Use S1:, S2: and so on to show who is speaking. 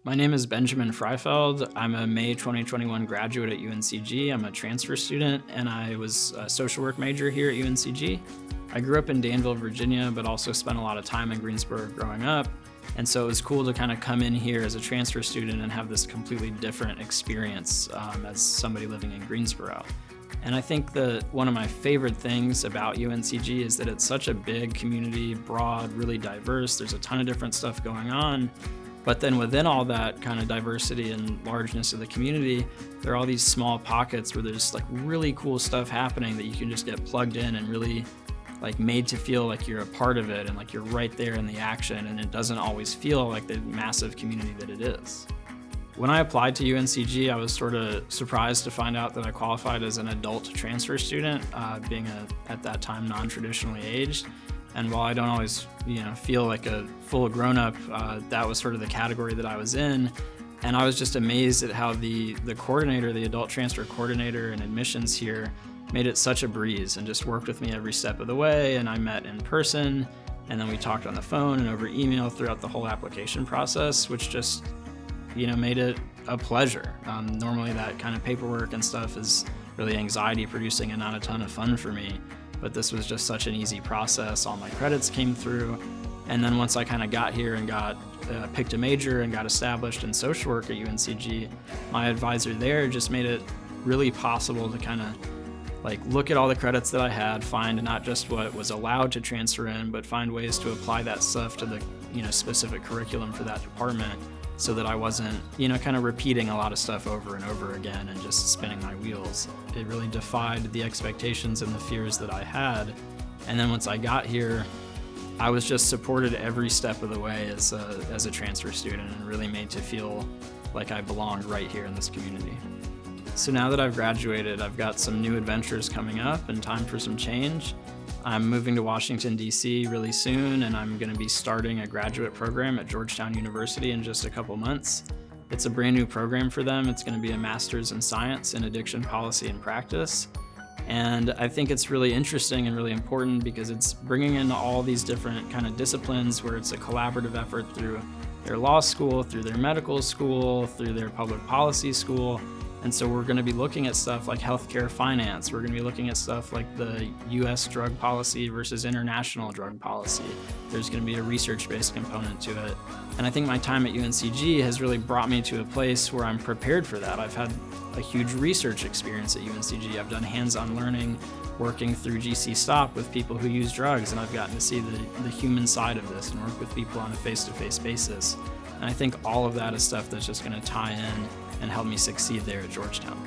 S1: My name is Benjamin Fraifeld. I'm a May 2021 graduate at UNCG. I'm a transfer student, and I was a social work major here at UNCG. I grew up in Danville, Virginia, but also spent a lot of time in Greensboro growing up. And so it was cool to kind of come in here as a transfer student and have this completely different experience as somebody living in Greensboro. And I think that one of my favorite things about UNCG is that it's such a big community, broad, really diverse. There's a ton of different stuff going on. But then within all that kind of diversity and largeness of the community, there are all these small pockets where there's like really cool stuff happening that you can just get plugged in and really like made to feel like you're a part of it and like you're right there in the action, and it doesn't always feel like the massive community that it is. When I applied to UNCG, I was sort of surprised to find out that I qualified as an adult transfer student, being at that time non-traditionally aged. And while I don't always, feel like a full grown-up, that was sort of the category that I was in. And I was just amazed at how the coordinator, the adult transfer coordinator and admissions here, made it such a breeze and just worked with me every step of the way. And I met in person, and then we talked on the phone and over email throughout the whole application process, which just, made it a pleasure. Normally that kind of paperwork and stuff is really anxiety producing and not a ton of fun for me. But this was just such an easy process. All my credits came through. And then once I kind of got here and picked a major and got established in social work at UNCG, my advisor there just made it really possible to kind of look at all the credits that I had, find not just what was allowed to transfer in, but find ways to apply that stuff to the specific curriculum for that department, so that I wasn't kind of repeating a lot of stuff over and over again and just spinning my wheels. It really defied the expectations and the fears that I had. And then once I got here, I was just supported every step of the way as a transfer student, and really made to feel like I belonged right here in this community. So now that I've graduated, I've got some new adventures coming up and time for some change. I'm moving to Washington, D.C. really soon, and I'm going to be starting a graduate program at Georgetown University in just a couple months. It's a brand new program for them. It's going to be a master's in science in addiction policy and practice. And I think it's really interesting and really important because it's bringing in all these different kind of disciplines where it's a collaborative effort through their law school, through their medical school, through their public policy school. And so we're going to be looking at stuff like healthcare finance. We're going to be looking at stuff like the U.S. drug policy versus international drug policy. There's going to be a research-based component to it. And I think my time at UNCG has really brought me to a place where I'm prepared for that. I've had a huge research experience at UNCG. I've done hands-on learning, working through GCSTOP with people who use drugs, and I've gotten to see the human side of this and work with people on a face-to-face basis. And I think all of that is stuff that's just going to tie in and help me succeed there at Georgetown.